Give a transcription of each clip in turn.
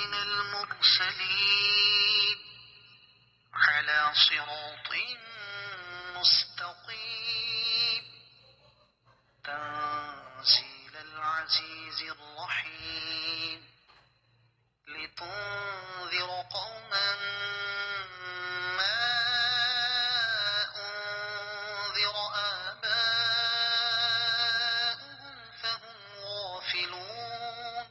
من المرسلين على صراط مستقيم تنزيل العزيز الرحيم لتنذر قوما ما أنذر آباؤهم فهم غافلون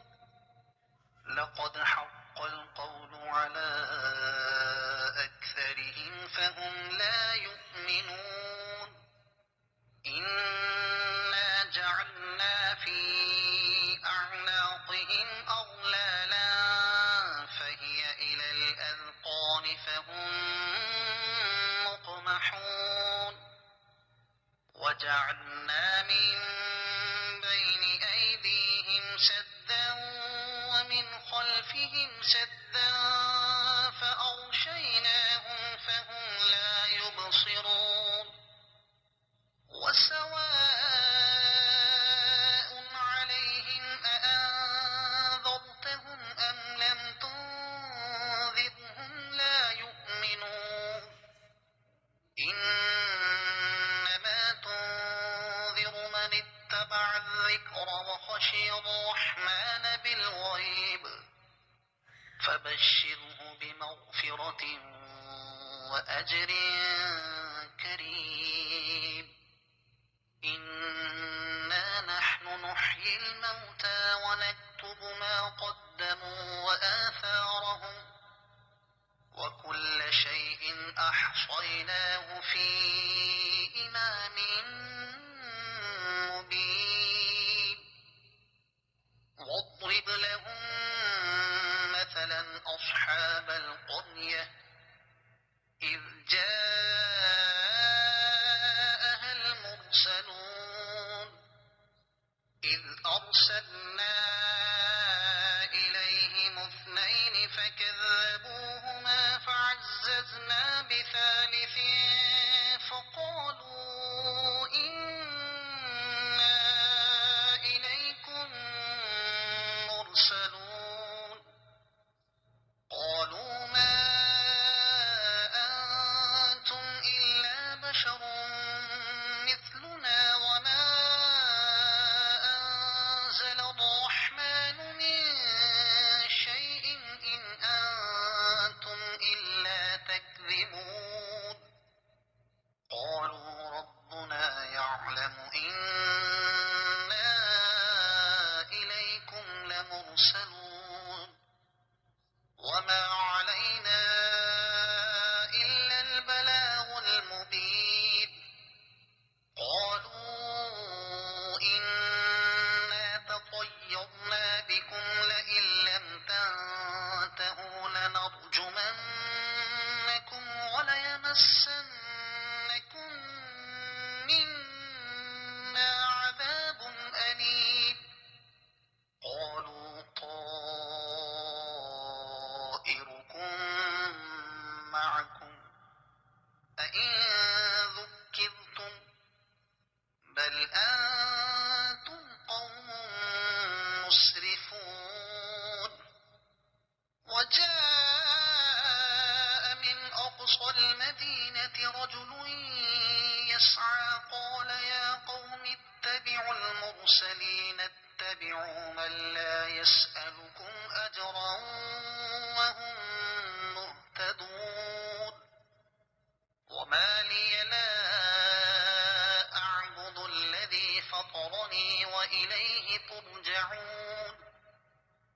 لقد حق القول على أكثرهم فهم لا يؤمنون إنا جعلنا في أعناقهم أغلالا فهي إلى الأذقان فهم مقمحون وجعلنا من بين أيديهم سدا ومن خلفهم سدا فأغشيناهم فهم لا يبصرون وسواء عليهم أأنذرتهم أم لم تنذرهم لا يؤمنون إنما تنذر من اتبع الذكر وخشي الرحمن بالغيب فبشره بمغفرة وأجر كريم إنا نحن نحيي الموتى ونكتب ما قدموا وآثارهم وكل شيء أحصيناه في إمام مبين واضرب لهم مثلا أصحاب القرية إذ جاءها المرسلون إذ أرسلنا إليهم اثنين فكذبوهما فعززنا بثالث فقالوا إنا إليكم مرسلون قالوا ما أنتم إلا بشر مثلنا وما أنزل الرحمن من شيء إن أنتم إلا تكذبون قالوا ربنا يعلم إنا إليكم لمرسلون وما علينا إلا البلاغ المبين قالوا إنا تطيرنا بكم لئن لم تنتهوا لنرجمنكم وليمسنكم منا عذاب أليم قالوا طائركم معكم أئن ذكرتم بل أنتم قوم مسرفون وجاء من أقصى المدينة رجل يسعى قال يا قوم اتبعوا المرسلين اتبعوا من لا يسألكم أجرا وهم مهتدون وما لي لا أعبد الذي فطرني وإليه ترجعون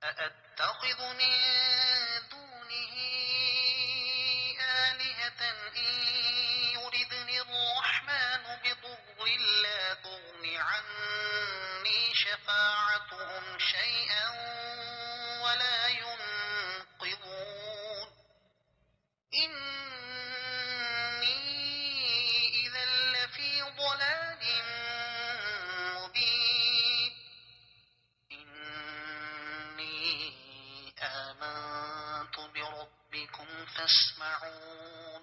أأتخذ من دونه آلهة إن يردني الرحمن بضر لا تغن عني شفاعتهم شيئا ولا ينقذون إني إذا لفي ضلال مبين إني آمنت بربكم فاسمعون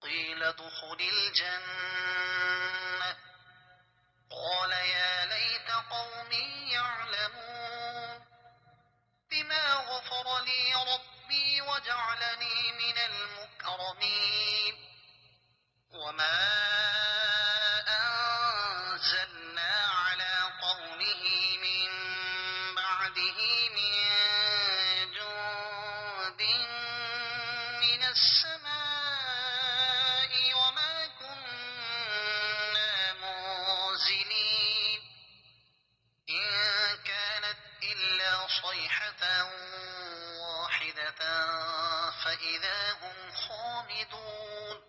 قيل ادخل الجنة قال يا ليت قومي يعلمون بما غفر الظالمين إن كانت إلا صيحة واحدة فإذا هم خامدون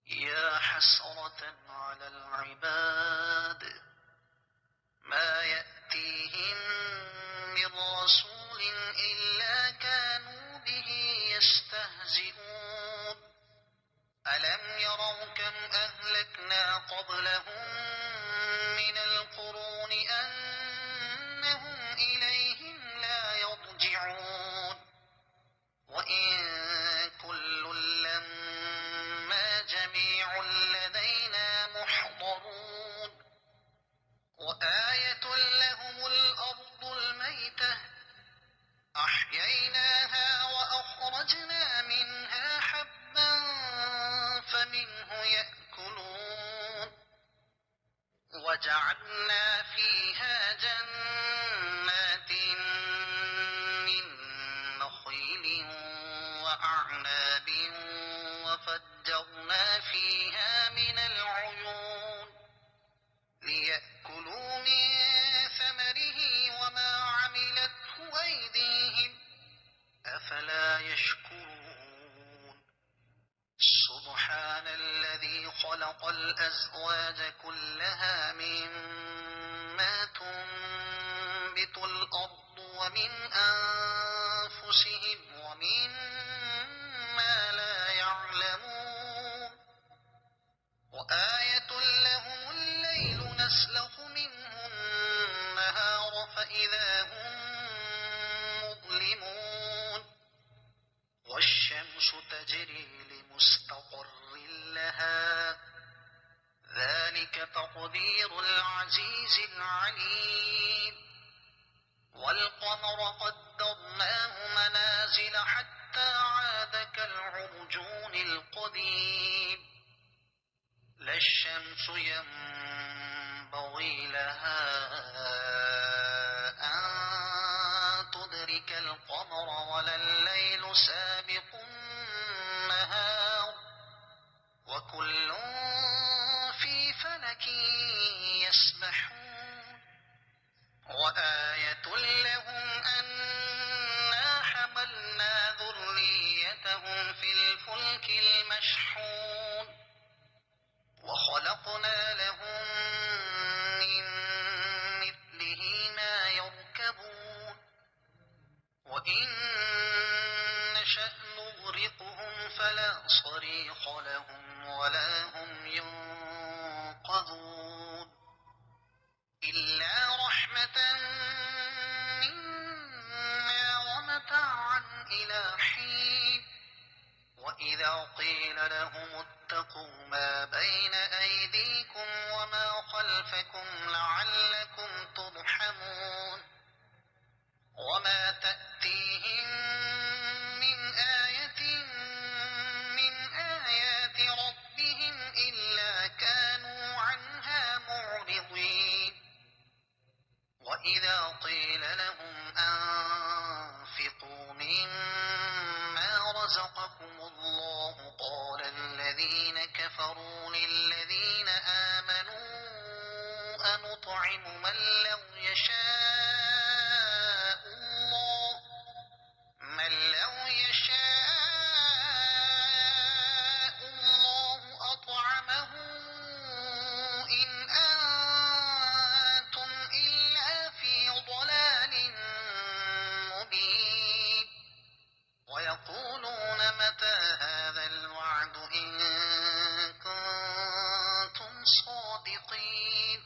يا حسرة على العباد ما يأتيهم من رسول إلا كانوا به يستهزئون ألم يروا كم أهلكنا قبلهم من القرون أنهم إليهم لا يرجعون وإن كل لما جميع لدينا محضرون وآية لهم الأرض الميتة أحييناها وأخرجنا منها حبا فمنه يأكلون وجعلنا فيها جنات من نخيل وأعناب وفجرنا فيها من العيون ليأكلوا من ثمره وما عملته أيديهم أفلا يشكرون سبحان الذي خلق الأزواج كلها مما تنبت الأرض ومن أنفسهم ومما لا يعلمون وآية لهم الليل نسلخ منه النهار فإذا هم مظلمون والشمس تجري لمستقر لها ذلك تقدير العزيز العليم والقمر قدرناه منازل حتى عاد كالعرجون القديم لا الشمس ينبغي لها أن تدرك القمر ولا الليل سابق النهار وكل في فلك يسبحون وآية لهم أنا حملنا ذريتهم في الفلك المشحون وخلقنا لهم من مثله ما يركبون وإن نشأ نغرقهم فلا صريخ لهم ولا هم ينقذون إلا رحمة منا ومتاعا إلى حين وإذا قيل لهم اتقوا ما بين أيديكم وما خلفكم لعلكم ترحمون وما تأتيهم من آية من آيات ربهم إلا كانوا عنها معرضين وإذا قيل لهم أنفقوا مما رزقكم الله قال الذين كفروا للذين آمنوا أنطعم من لو يشاء الله أطعمه إن أنتم إلا في ضلال مبين ويقولون متى هذا الوعد إن كنتم صادقين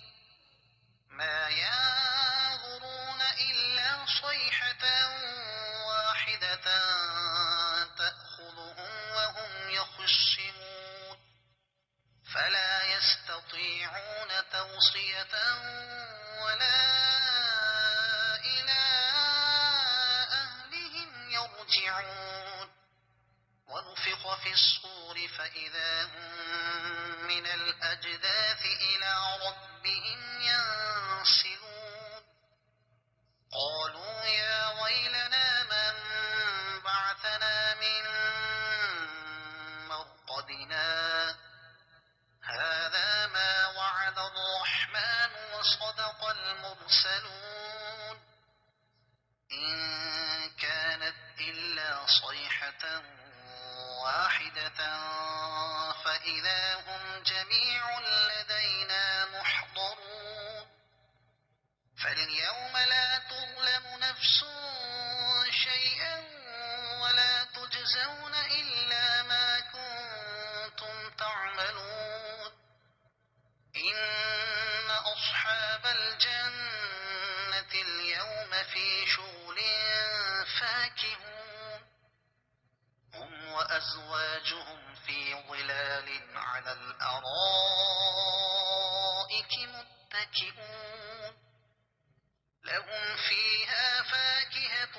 ما ينظرون إلا صيحة واحدة تأخذهم وهم يخصمون فلا يستطيعون توصية ولا إلى أهلهم يرجعون ونفخ في الصور فإذا هم من الأجداث إلى ربهم ينسلون قالوا يا ويلنا من بعثنا من مرقدنا هذا ما وعد الرحمن وصدق المرسلون إن كانت إلا صيحة واحدة فإذا هم جميع لدينا محضرون فاليوم لا تظلم نفس شيئا ولا تجزون إلا ما كنتم تعملون إن أصحاب الجنة اليوم في شغل فاكهون هم وأزواجهم في ظلال على الأرائك متكئون لهم فيها فاكهة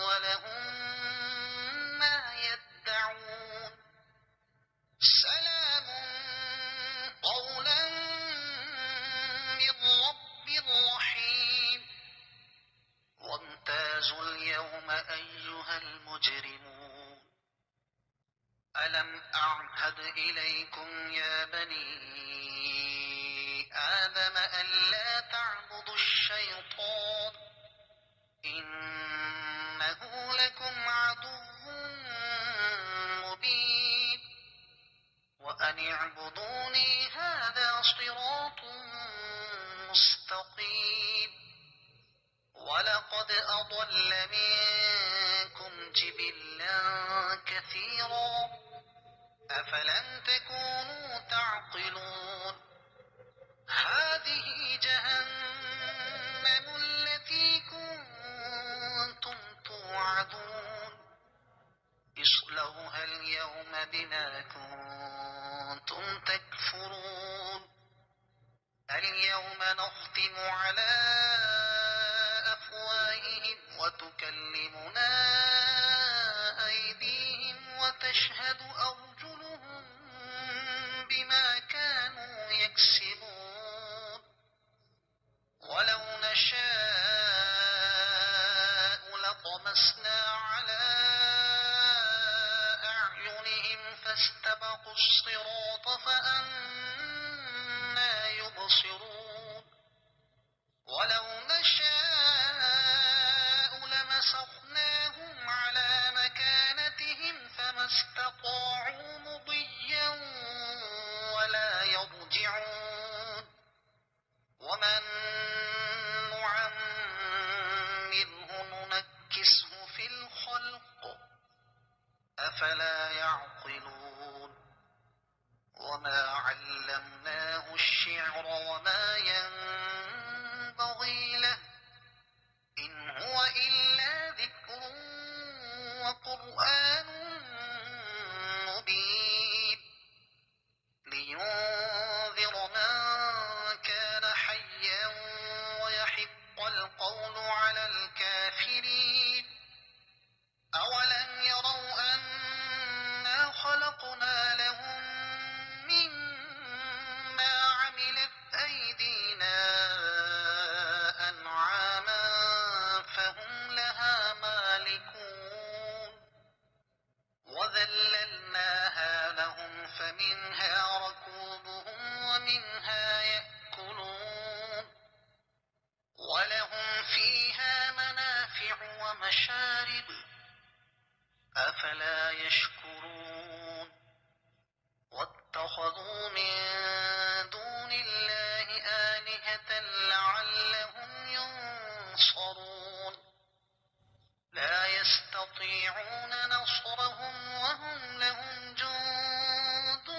ولهم ما يدعون سلام قولا من رب رحيم وامتازوا اليوم أيها المجرمون ألم أعهد إليكم يا بني آدم ألا تعبدوا الشيطان إنه لكم عدو مبين وأن اعبدوني هذا صراط مستقيم ولقد أضل منكم جبلا كثيرا أفلم تكونوا تعقلون هذه جهنم التي كنتم توعدون اصلوها اليوم بما كنتم تكفرون اليوم نختم على أفواههم وتكلمنا أيديهم وتشهد أرجلهم بما كانوا يكسبون ولو نشاء لطمسنا على أعينهم فاستبقوا الصراط فأنى يبصرون ولو نشاء لمسخناهم على مكانتهم فما استطاعوا مضيا ولا يرجعون ومن نعمره ننكسه في الخلق أفلا يعقلون وما علمناه الشعر وما ينبغي له إن هو إلا ذكر وقرآن مبين لينذر من كان حيا ويحق القول على الكافرين أولم يروا أنا خلقنا لهم مما عملت أيدينا أنعاما فهم لها مالكون وذللناها لهم فمنها ركوبهم ومنها يأكلون ولهم فيها منافع ومشارب أفلا يشكرون واتخذوا من دون الله آلهة لعلهم ينصرون لا يستطيعون نصرهم وهم لهم جند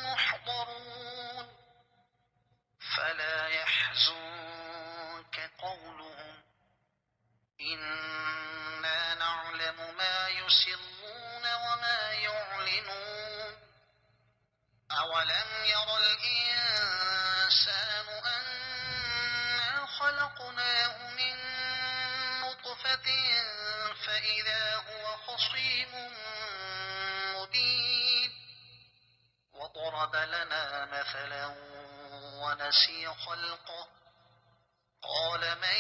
محضرون فلا يحزنك قولهم إنا نعلم ما يسرون وما يعلنون أولم ير الإنسان أنا خلقناه من نطفة فإذا هو خصيم مبين وضرب لنا مثلا ونسي خلقه قال من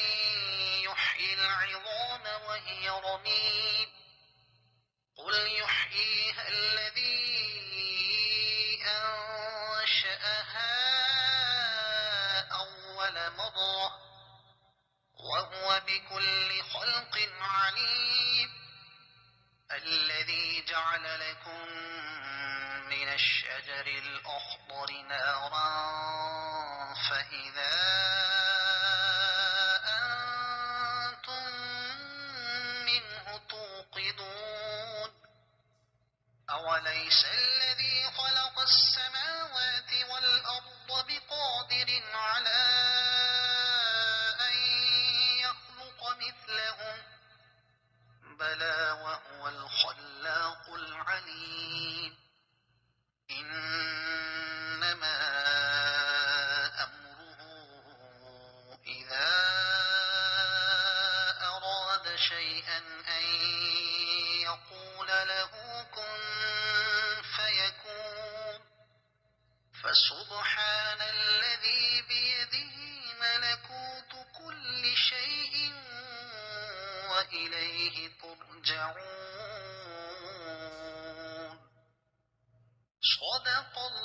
يحيي العظام وهي رميم قل يحييها الذي أنشأها أول مرة وهو بكل خلق عليم الذي جعل لكم من الشجر الأخضر نارا فإذا أنتم منه توقدون أوليس الذي خلق السماوات والأرض بقادر على أن يخلق مثلهم بلى وهو الخلاق العليم إنما أمره إذا أراد شيئا أن يقول له كن فيكون فسبحان الذي بيده ملكوت كل شيء وإليه ترجعون صدق الله